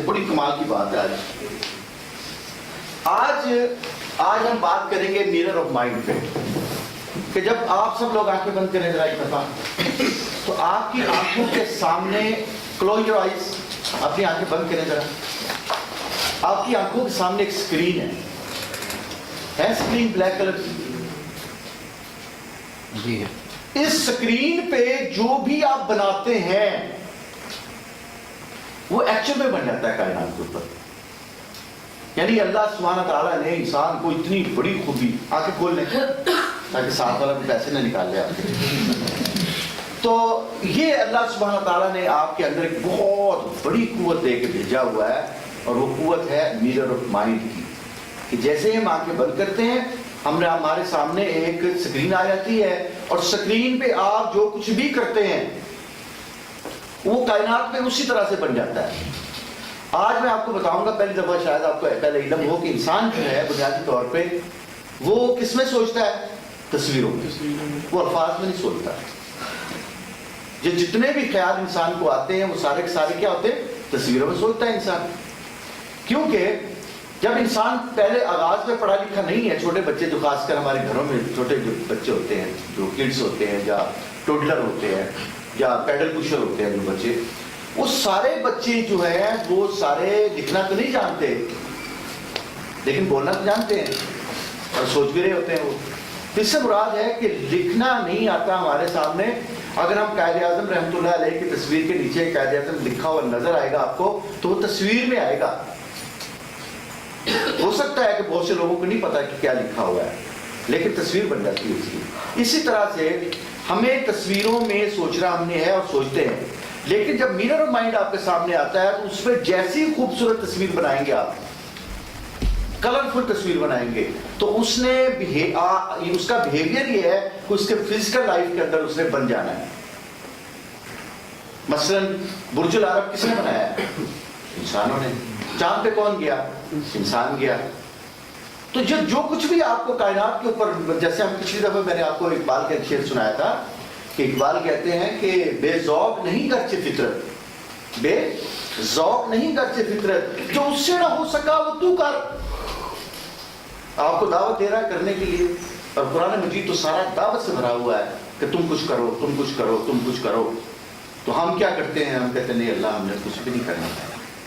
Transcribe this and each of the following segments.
بڑی کمال کی بات ہے آج ہم بات کریں گے میرر آف مائنڈ پہ، کہ جب آپ سب لوگ آنکھیں بند کریں ذرا ایک دفعہ، تو آپ کی آنکھوں کے سامنے کلوز یور آئیز، اپنی آنکھیں بند کریں ذرا. آپ کی آنکھوں کے سامنے ایک اسکرین ہے اسکرین بلیک کلر کی. جی ہے. اس اسکرین پہ جو بھی آپ بناتے ہیں وہ ایکچوئل میں بن جاتا ہے کائنات کے اوپر. یعنی اللہ سبحانہ تعالیٰ نے انسان کو اتنی بڑی خوبی، آنکھیں کھول لیں تاکہ ساتھ والا پیسے نہ نکال لے آپ کے. تو یہ اللہ سبحانہ تعالیٰ نے آپ کے اندر ایک بہت بڑی قوت دے کے بھیجا ہوا ہے، اور وہ قوت ہے میرر آف مائنڈ کی، کہ جیسے ہم آنکھیں بند کرتے ہیں ہمارے سامنے ایک سکرین آ جاتی ہے، اور سکرین پہ آپ جو کچھ بھی کرتے ہیں وہ کائنات میں اسی طرح سے بن جاتا ہے. آج میں آپ کو بتاؤں گا، پہلی دفعہ شاید آپ کو پہلے علم ہو کہ انسان جو ہے بنیادی طور پہ وہ کس میں سوچتا ہے؟ تصویروں میں. وہ الفاظ میں نہیں سوچتا. جتنے بھی خیال انسان کو آتے ہیں وہ سارے کے سارے کیا ہوتے ہیں؟ تصویروں میں سوچتا ہے انسان. کیونکہ جب انسان پہلے آغاز میں پڑھا لکھا نہیں ہے، چھوٹے بچے جو خاص کر ہمارے گھروں میں چھوٹے جو بچے ہوتے ہیں، جو کڈس ہوتے ہیں یا ٹوڈلر ہوتے ہیں یا پیڈل پوشر ہوتے ہیں جو بچے، وہ سارے بچے جو ہیں وہ سارے لکھنا تو نہیں جانتے لیکن بولنا تو جانتے ہیں اور سوچ بھی رہے ہوتے ہیں. وہ اس سے مراد ہے کہ لکھنا نہیں آتا ہمارے سامنے. اگر ہم قائد اعظم رحمۃ اللہ علیہ کی تصویر کے نیچے قائد اعظم لکھا ہوا نظر آئے گا آپ کو تو وہ تصویر میں آئے گا. ہو سکتا ہے کہ بہت سے لوگوں کو نہیں پتا کہ کیا لکھا ہوا ہے لیکن تصویر بن جاتی ہے اس کی. اسی طرح سے ہمیں تصویروں میں سوچنا ہم نے ہے اور سوچتے ہیں، لیکن جب میرر آف مائنڈ آپ کے سامنے آتا ہے تو اس پہ جیسی خوبصورت تصویر بنائیں گے آپ، کلرفل تصویر بنائیں گے، تو اس کا بیہیویئر یہ ہے کہ اس کے فزیکل لائف کے اندر اس نے بن جانا ہے. مثلا برج العرب کس نے بنایا ہے؟ انسانوں نے. چاند پہ کون گیا؟ انسان گیا. تو جو کچھ بھی آپ کو کائنات کے اوپر، جیسے ہم پچھلی دفعہ میں نے آپ کو اقبال کا ایک شعر سنایا تھا کہ اقبال کہتے ہیں کہ بے ذوق نہیں گرچہ فطرت، بے ذوق نہیں گرچہ فطرت، جو اس سے نہ ہو سکا وہ تو کر. آپ کو دعوت دے رہا ہے کرنے کے لیے، اور قرآن مجید تو سارا دعوت سے بھرا ہوا ہے کہ تم کچھ کرو، تم کچھ کرو، تم کچھ کرو. تو ہم کیا کرتے ہیں؟ ہم کہتے ہیں نہیں اللہ ہم نے کچھ بھی نہیں کرنا،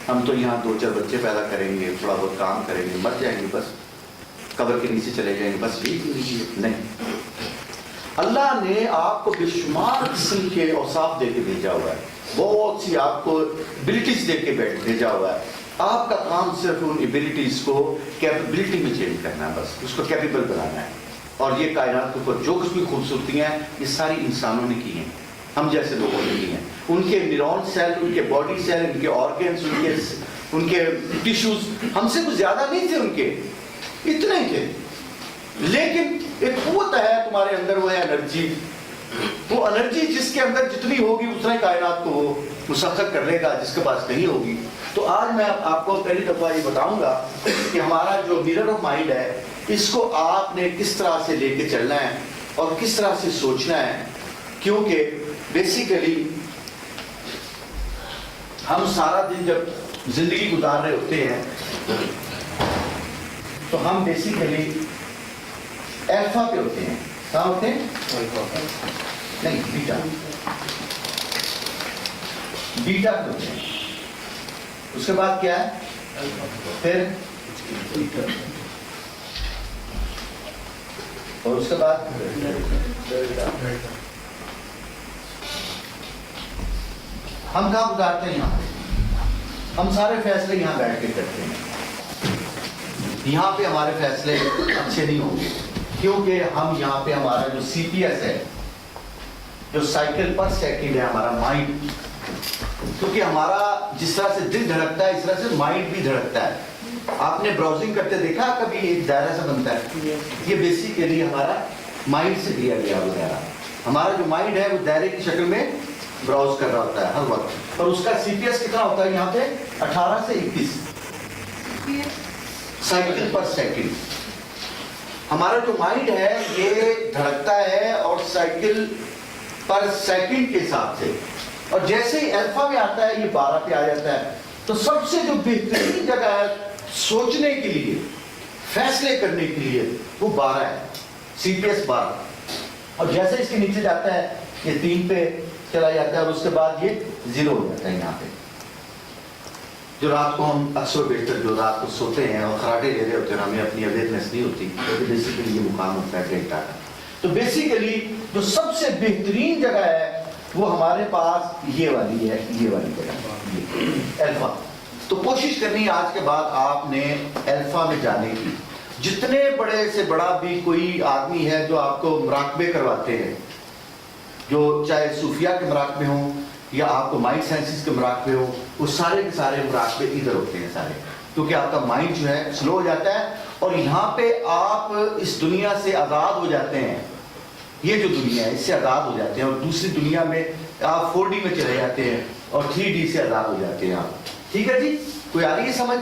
ہم تو یہاں 2-4 بچے پیدا کریں گے، تھوڑا بہت کام کریں گے، مر جائیں گے، بس قبر کے نیچے چلے جائیں گے، بس یہی نہیں. اللہ نے آپ کو بے شمار قسم کے اوصاف دے کے بھیجا ہوا ہے، بہت سی آپ کو ایبلٹیز دے کے بھیجا ہوا ہے. آپ کا کام صرف ان ایبلٹیز کو کیپیبلٹی میں چینج کرنا ہے، بس اس کو کیپیبل بنانا ہے. اور یہ کائنات کے اوپر جو کچھ بھی خوبصورتیاں ہیں یہ ساری انسانوں نے کی ہیں، ہم جیسے لوگوں نے کی ہیں. ان کے نیورون سیل، ان کے باڈی سیل، ان کے آرگنز، ان کے ٹیشوز ہم سے کچھ زیادہ نہیں تھے، ان کے اتنے ہی تھے. لیکن ایک قوت ہے تمہارے اندر، وہ ہے انرجی. وہ انرجی جس کے اندر جتنی ہوگی اتنا کائنات کو وہ مسخر کر لے گا، جس کے پاس نہیں ہوگی. تو آج میں آپ کو پہلی دفعہ یہ بتاؤں گا کہ ہمارا جو میرر آف مائنڈ ہے اس کو آپ نے کس طرح سے لے کے چلنا ہے اور کس طرح سے سوچنا ہے. کیونکہ بیسیکلی ہم سارا دن جب زندگی گزار رہے ہوتے ہیں تو ہم بیسیکلی الفا پہ ہوتے ہیں. کہاں ہوتے ہیں؟ نہیں، بیٹا پہ ہوتے ہیں. اس کے بعد کیا ہے؟ پھر اور اس کے بعد ہم کہاں گزارتے ہیں؟ یہاں. ہم سارے فیصلے یہاں بیٹھ کے کرتے ہیں. یہاں پہ ہمارے فیصلے اچھے نہیں ہوں گے کیونکہ ہم یہاں پہ ہمارا جو سی پی ایس ہے، جو سائیکل پر سیکنڈ ہے ہمارا مائنڈ، کیونکہ ہمارا جس طرح سے دل دھڑکتا ہے اس طرح سے مائنڈ بھی دھڑکتا ہے. آپ نے براؤزنگ کرتے دیکھا کبھی ایک دائرہ سا بنتا ہے، یہ بیسیکلی ہمارا مائنڈ سے دیا گیا وغیرہ. ہمارا جو مائنڈ ہے وہ دائرے کی شکل میں براؤز کر رہا ہوتا ہے ہر وقت. اور اس کا سی پی ایس کتنا ہوتا ہے یہاں پہ؟ 18 سے 21 سائیکل پر سیکنڈ. ہمارا جو مائنڈ ہے یہ دھڑکتا ہے اور سائیکل پر سیکنڈ کے حساب سے، اور جیسے ہی الفا میں آتا ہے یہ 12 پہ آ جاتا ہے، تو سب سے جو بہترین جگہ ہے سوچنے کے لیے، فیصلے کرنے کے لیے، وہ 12 ہے، سی پی ایس 12. اور جیسے اس کے نیچے جاتا ہے یہ 3 پہ چلا جاتا ہے اور اس کے بعد یہ 0 ہو جاتا ہے یہاں پہ. جو رات کو ہم اکثر بیشتر جو رات کو سوتے ہیں اور خراٹے لے رہے ہوتے ہیں، ہمیں اپنی اویئرنیس نہیں ہوتی، تو بیسیکلی یہ مقام ہوتا ہے ڈیلٹا کا. تو بیسیکلی جو سب سے بہترین جگہ ہے وہ ہمارے پاس یہ والی ہے، یہ والی جگہ الفا. تو کوشش کرنی ہے آج کے بعد آپ نے الفا میں جانے کی. جتنے بڑے سے بڑا بھی کوئی آدمی ہے جو آپ کو مراقبے کرواتے ہیں، جو چاہے صوفیہ کے مراقبے ہوں یا آپ کو مائنڈ سائنسز کے مراقبے ہوں، وہ سارے کے سارے مراقبے ادھر ہوتے ہیں سارے، کیونکہ آپ کا مائنڈ جو ہے سلو ہو جاتا ہے اور یہاں پہ آپ اس دنیا سے آزاد ہو جاتے ہیں. یہ جو دنیا ہے اس سے آزاد ہو جاتے ہیں اور دوسری دنیا میں آپ 4D میں چلے جاتے ہیں اور 3D سے آزاد ہو جاتے ہیں آپ. ٹھیک ہے جی، کوئی آ رہی ہے سمجھ؟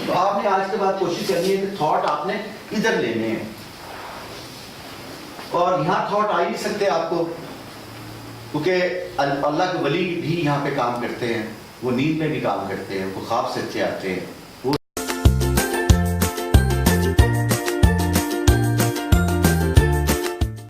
تو آپ نے آج کے بعد کوشش کرنی ہے کہ تھاٹ آپ نے ادھر لینے ہیں، اور یہاں تھاٹ آ ہی نہیں سکتے آپ کو، کیونکہ اللہ کے ولی بھی یہاں پہ کام کرتے ہیں، وہ نیند میں بھی کام کرتے ہیں، وہ خواب سے اچھے آتے ہیں.